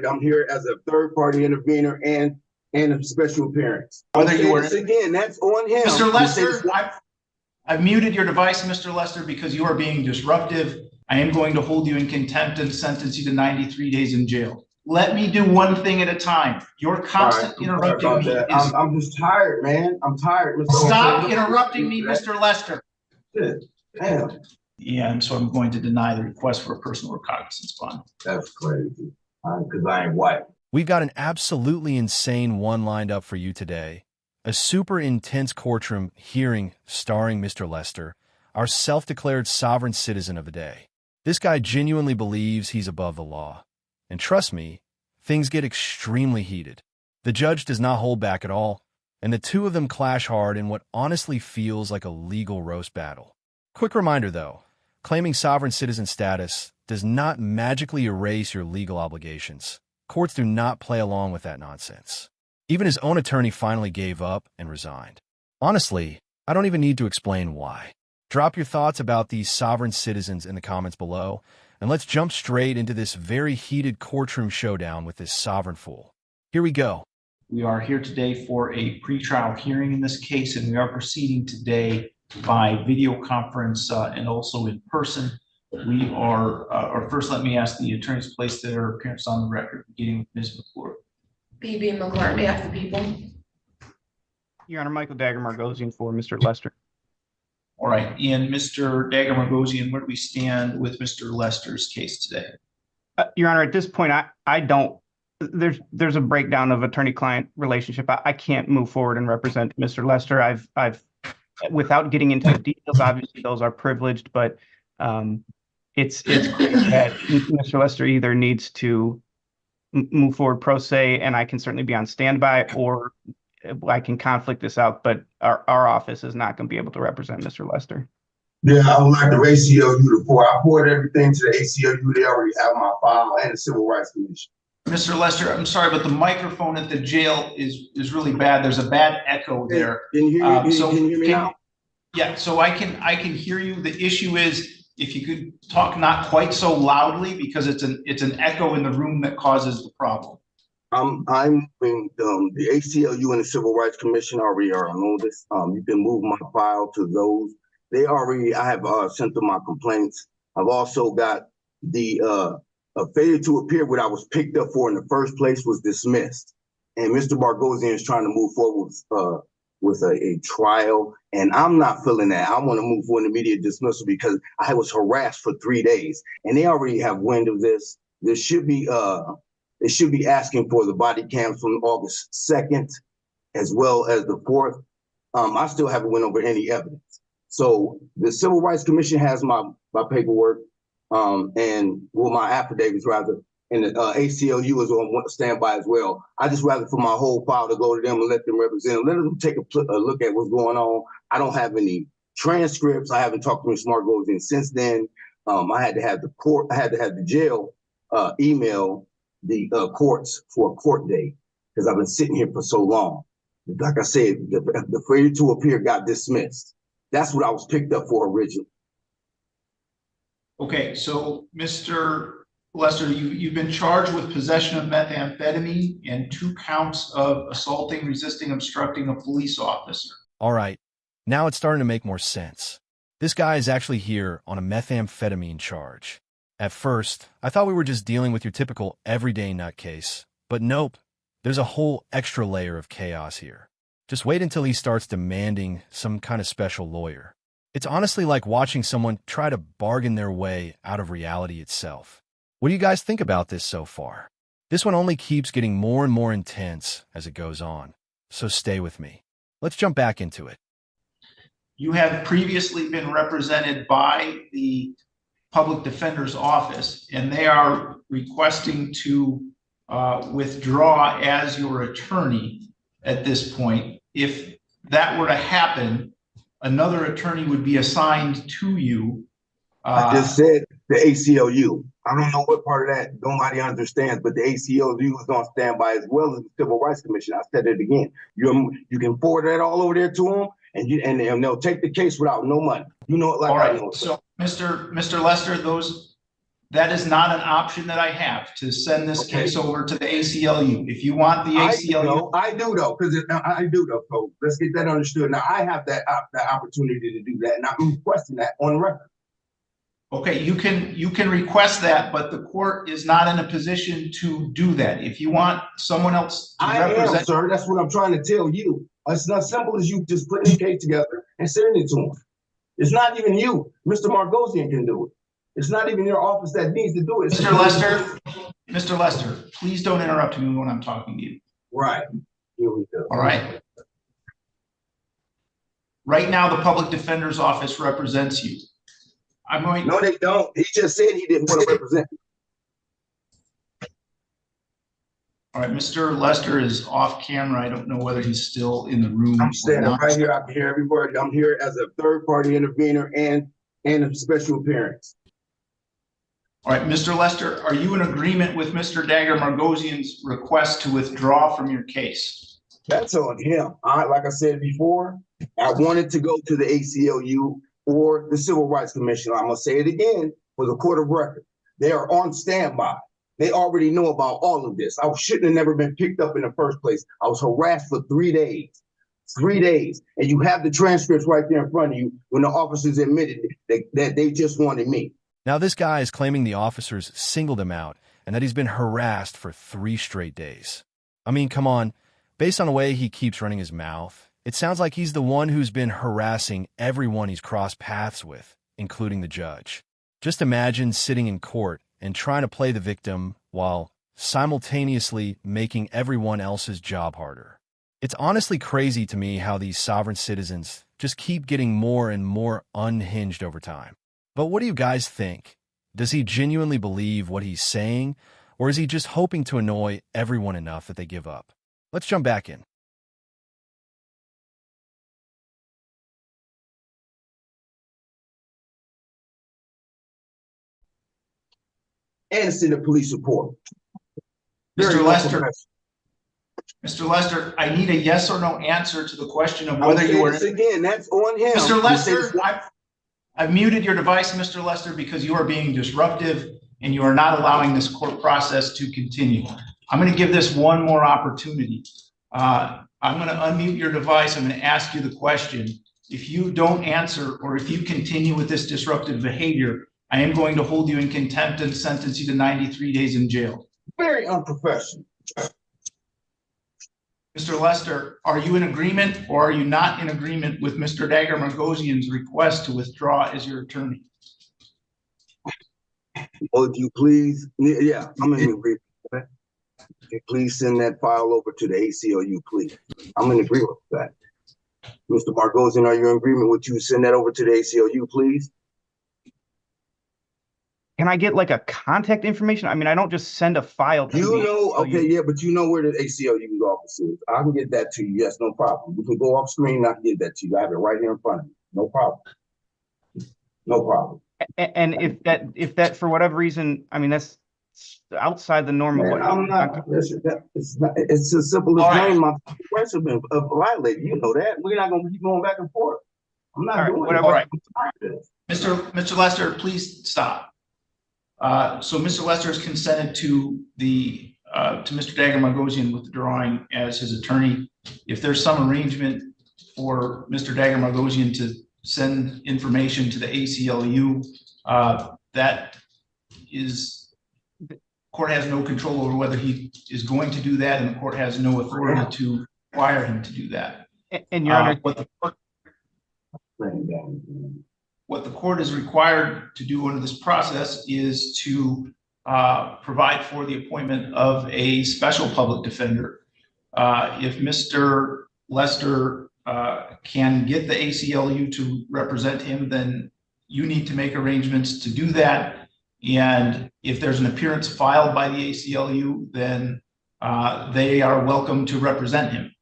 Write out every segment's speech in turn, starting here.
I'm here as a third-party intervener and a special appearance. Whether you were again, that's on him. Mr. Lester, I've muted your device, Mr. Lester, because you are being disruptive. I am going to hold you in contempt and sentence you to 93 days in jail. Let me do one thing at a time. Your constant interrupting me is... I'm just tired, man. I'm tired, Mr. Stop interrupting me, Mr. Lester. Damn. Yeah, and so I'm going to deny the request for a personal recognizance bond. That's crazy. Because I ain't white. We've got an absolutely insane one lined up for you today. A super intense courtroom hearing starring Mr. Lester, our self-declared sovereign citizen of the day. This guy genuinely believes he's above the law. And trust me, things get extremely heated. The judge does not hold back at all, and the two of them clash hard in what honestly feels like a legal roast battle. Quick reminder though, claiming sovereign citizen status does not magically erase your legal obligations. Courts do not play along with that nonsense. Even his own attorney finally gave up and resigned. Honestly, I don't even need to explain why. Drop your thoughts about these sovereign citizens in the comments below, and let's jump straight into this very heated courtroom showdown with this sovereign fool. Here we go. We are here today for a pretrial hearing in this case, and we are proceeding today by video conference and also in person. We are, or first let me ask the attorneys to place their appearance on the record, beginning with Ms. McClure. B.B. McClure, on behalf of the people. Your Honor, Michael Dagger-Margosian for Mr. Lester. All right, and Mr. Dagger-Margosian, where do we stand with Mr. Lester's case today? Your Honor, at this point, I don't, there's a breakdown of attorney-client relationship. I can't move forward and represent Mr. Lester. I've, without getting into the details, obviously those are privileged, but it's clear that Mr. Lester either needs to move forward pro se, and I can certainly be on standby, or I can conflict this out, but our office is not going to be able to represent Mr. Lester. Yeah, I would like the ACLU to pour. I poured everything to the ACLU. They already have my file and the Civil Rights Commission. Mr. Lester, I'm sorry, but the microphone at the jail is really bad. There's a bad echo there. Can you hear me, can you hear me now? Yeah, so I can hear you. The issue is if you could talk not quite so loudly, because it's an echo in the room that causes the problem. I'm moving the ACLU and the Civil Rights Commission already are on this. You can move my file to those. I have sent them my complaints. I've also got the failure to appear, what I was picked up for in the first place, was dismissed. And Mr. Bargosian is trying to move forward with a trial, and I'm not feeling that. I want to move for an immediate dismissal because I was harassed for 3 days, and they already have wind of this. They should be asking for the body cams from August 2nd, as well as the 4th. I still haven't went over any evidence. So the Civil Rights Commission has my paperwork, and my affidavits rather, and the ACLU is on standby as well. I just rather for my whole file to go to them and let them represent, let them take a look at what's going on. I don't have any transcripts. I haven't talked to Ms. Margosian since then. I had to have the jail email the courts for a court date because I've been sitting here for so long. Like I said, the failure to appear got dismissed. That's what I was picked up for originally. Okay, so Mr. Lester, you've been charged with possession of methamphetamine and 2 counts of assaulting, resisting, obstructing a police officer. All right, now it's starting to make more sense. This guy is actually here on a methamphetamine charge. At first, I thought we were just dealing with your typical everyday nutcase, but nope, there's a whole extra layer of chaos here. Just wait until he starts demanding some kind of special lawyer. It's honestly like watching someone try to bargain their way out of reality itself. What do you guys think about this so far? This one only keeps getting more and more intense as it goes on, so stay with me. Let's jump back into it. You have previously been represented by the Public Defender's Office, and they are requesting to withdraw as your attorney at this point. If that were to happen, another attorney would be assigned to you. I just said the ACLU. I don't know what part of that nobody understands, but the ACLU is on standby as well as the Civil Rights Commission. I said it again. You can forward that all over there to them, and they'll take the case without no money. You know it like all right. I know it. So, Mr. Lester, those That is not an option that I have, to send this case over to the ACLU. If you want the ACLU. I do though, because I do though. So let's get that understood. Now I have that opportunity to do that, and I'm requesting that on record. Okay, you can request that, but the court is not in a position to do that. If you want someone else to represent, sir. That's what I'm trying to tell you. It's not simple as you just putting the case together and sending it to him. It's not even you. Mr. Margosian can do it. It's not even your office that needs to do it. Mr. Lester, please don't interrupt me when I'm talking to you. Right. Here we go. All right. Right now, the public defender's office represents you. No, they don't. He just said he didn't want to represent you. All right, Mr. Lester is off camera. I don't know whether he's still in the room. I'm standing right here. I can hear everybody. I'm here as a third-party intervener and a special appearance. All right, Mr. Lester, are you in agreement with Mr. Dagger Margosian's request to withdraw from your case? That's on him. Like I said before, I wanted to go to the ACLU or the Civil Rights Commission. I'm gonna say it again for the court of record. They are on standby. They already know about all of this. I shouldn't have never been picked up in the first place. I was harassed for 3 days. 3 days. And you have the transcripts right there in front of you when the officers admitted that they just wanted me. Now this guy is claiming the officers singled him out and that he's been harassed for 3 straight days. I mean, come on. Based on the way he keeps running his mouth, it sounds like he's the one who's been harassing everyone he's crossed paths with, including the judge. Just imagine sitting in court and trying to play the victim while simultaneously making everyone else's job harder. It's honestly crazy to me how these sovereign citizens just keep getting more and more unhinged over time. But what do you guys think? Does he genuinely believe what he's saying, or is he just hoping to annoy everyone enough that they give up? Let's jump back in. And send a police report. Mr. Lester, I need a yes or no answer to the question of whether you were. Again, that's on him. Mr. Lester, I've muted your device, Mr. Lester, because you are being disruptive and you are not allowing this court process to continue. I'm going to give this one more opportunity. I'm going to unmute your device. I'm going to ask you the question. If you don't answer, or if you continue with this disruptive behavior, I am going to hold you in contempt and sentence you to 93 days in jail. Very unprofessional. Mr. Lester, are you in agreement or are you not in agreement with Mr. Dagger Margosian's request to withdraw as your attorney? Well, if you please, yeah, I'm in agreement. If you please send that file over to the ACLU, please. I'm in agreement with that. Mr. Margosian, are you in agreement with you send that over to the ACLU, please? Can I get like a contact information? I mean, I don't just send a file to you know, okay, yeah, but you know where the ACLU office is. I can get that to you. Yes, no problem. You can go off screen and I can get that to you. I have it right here in front of you. No problem. No problem. And if that for whatever reason, I mean, that's outside the norm of what I'm not. It's as simple as saying my rights have been violated. You know that. We're not going to keep going back and forth. I'm not doing it. All right. Mr. Lester, please stop. So Mr. Lester has consented to Mr. Dagger Margosian withdrawing as his attorney. If there's some arrangement for Mr. Dagger Margosian to send information to the ACLU, that is, the court has no control over whether he is going to do that, and the court has no authority to require him to do that. And Your Honor, what the court is required to do under this process is to provide for the appointment of a special public defender. If Mr. Lester can get the ACLU to represent him, then you need to make arrangements to do that. And if there's an appearance filed by the ACLU, then they are welcome to represent him.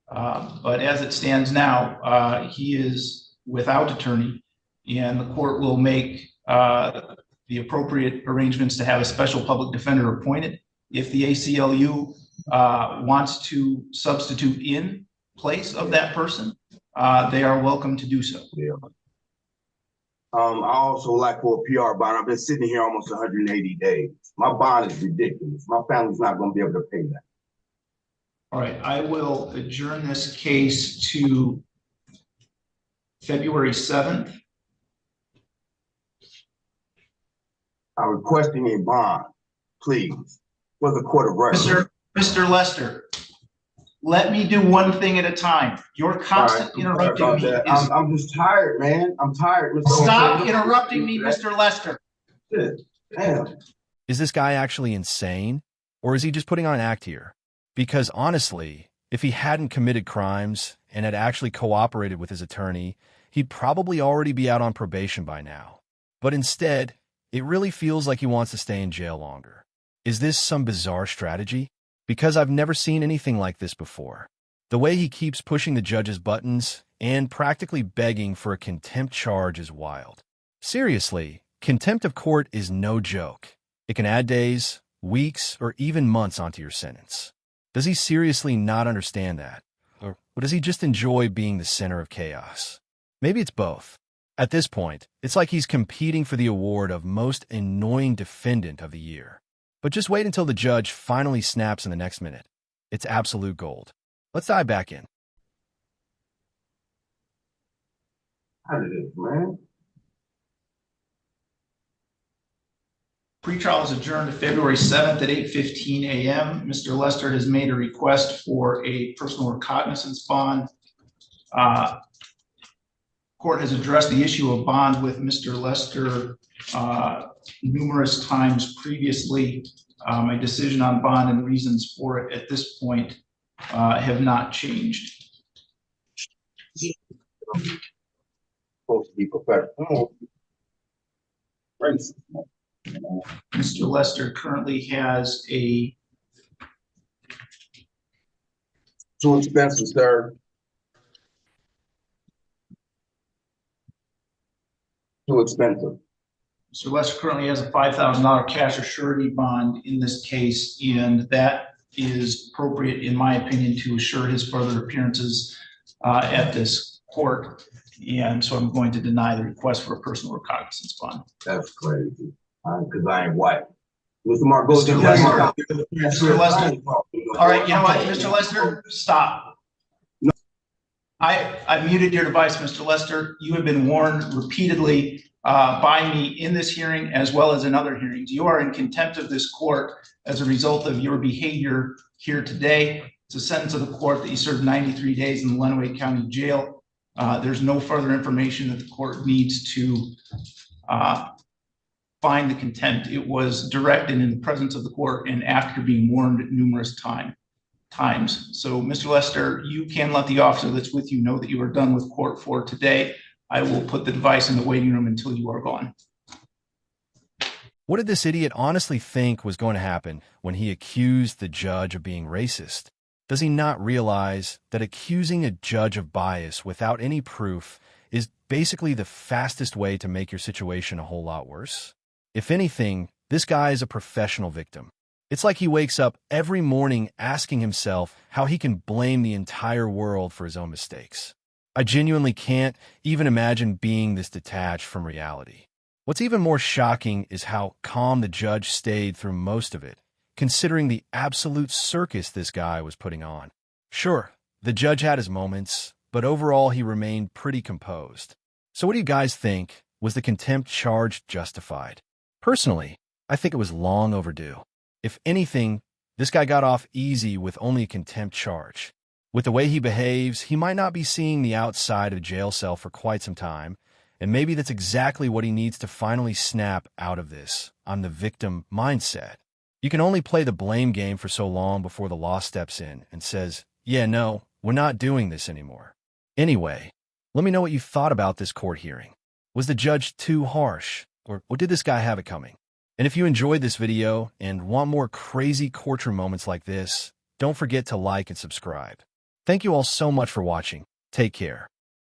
But as it stands now, he is without attorney, and the court will make the appropriate arrangements to have a special public defender appointed. If the ACLU wants to substitute in place of that person, they are welcome to do so. Yeah. I also like for a PR bond. I've been sitting here almost 180 days. My bond is ridiculous. My family's not going to be able to pay that. All right, I will adjourn this case to February 7th. I'm requesting a bond, please, for the court of record. Mr. Lester, let me do one thing at a time. You're constantly interrupting me. I'm just tired, man. I'm tired. Mr. Stop interrupting me, Mr. Lester. Damn. Is this guy actually insane? Or is he just putting on an act here? Because honestly, if he hadn't committed crimes and had actually cooperated with his attorney, he'd probably already be out on probation by now. But instead, it really feels like he wants to stay in jail longer. Is this some bizarre strategy? Because I've never seen anything like this before. The way he keeps pushing the judge's buttons and practically begging for a contempt charge is wild. Seriously, contempt of court is no joke. It can add days, weeks, or even months onto your sentence. Does he seriously not understand that? Or does he just enjoy being the center of chaos? Maybe it's both. At this point, it's like he's competing for the award of Most Annoying Defendant of the Year. But just wait until the judge finally snaps in the next minute. It's absolute gold. Let's dive back in. How did it, man? Pretrial is adjourned to February 7th at 8:15 a.m. Mr. Lester has made a request for a personal recognizance bond. Court has addressed the issue of bond with Mr. Lester numerous times previously. My decision on bond and reasons for it at this point have not changed. Supposed to be professional. Mr. Lester currently has a Too expensive, sir. Too expensive. Mr. Lester currently has a $5,000 cash or surety bond in this case, and that is appropriate, in my opinion, to assure his further appearances at this court. And so I'm going to deny the request for a personal recognizance bond. That's crazy. Because I ain't white. Mr. Mark, go Mr. Lester. All right, you know what, Mr. Lester, stop. No. I muted your device, Mr. Lester. You have been warned repeatedly by me in this hearing as well as in other hearings. You are in contempt of this court as a result of your behavior here today. It's a sentence of the court that you served 93 days in the Lenawee County Jail. There's no further information that the court needs to find the contempt. It was directed in the presence of the court and after being warned numerous times. So, Mr. Lester, you can let the officer that's with you know that you are done with court for today. I will put the device in the waiting room until you are gone. What did this idiot honestly think was going to happen when he accused the judge of being racist? Does he not realize that accusing a judge of bias without any proof is basically the fastest way to make your situation a whole lot worse? If anything, this guy is a professional victim. It's like he wakes up every morning asking himself how he can blame the entire world for his own mistakes. I genuinely can't even imagine being this detached from reality. What's even more shocking is how calm the judge stayed through most of it, considering the absolute circus this guy was putting on. Sure, the judge had his moments, but overall he remained pretty composed. So what do you guys think? Was the contempt charge justified? Personally, I think it was long overdue. If anything, this guy got off easy with only a contempt charge. With the way he behaves, he might not be seeing the outside of a jail cell for quite some time, and maybe that's exactly what he needs to finally snap out of this "I'm the victim" mindset. You can only play the blame game for so long before the law steps in and says, yeah, no, we're not doing this anymore. Anyway, let me know what you thought about this court hearing. Was the judge too harsh, or did this guy have it coming? And if you enjoyed this video and want more crazy courtroom moments like this, don't forget to like and subscribe. Thank you all so much for watching. Take care.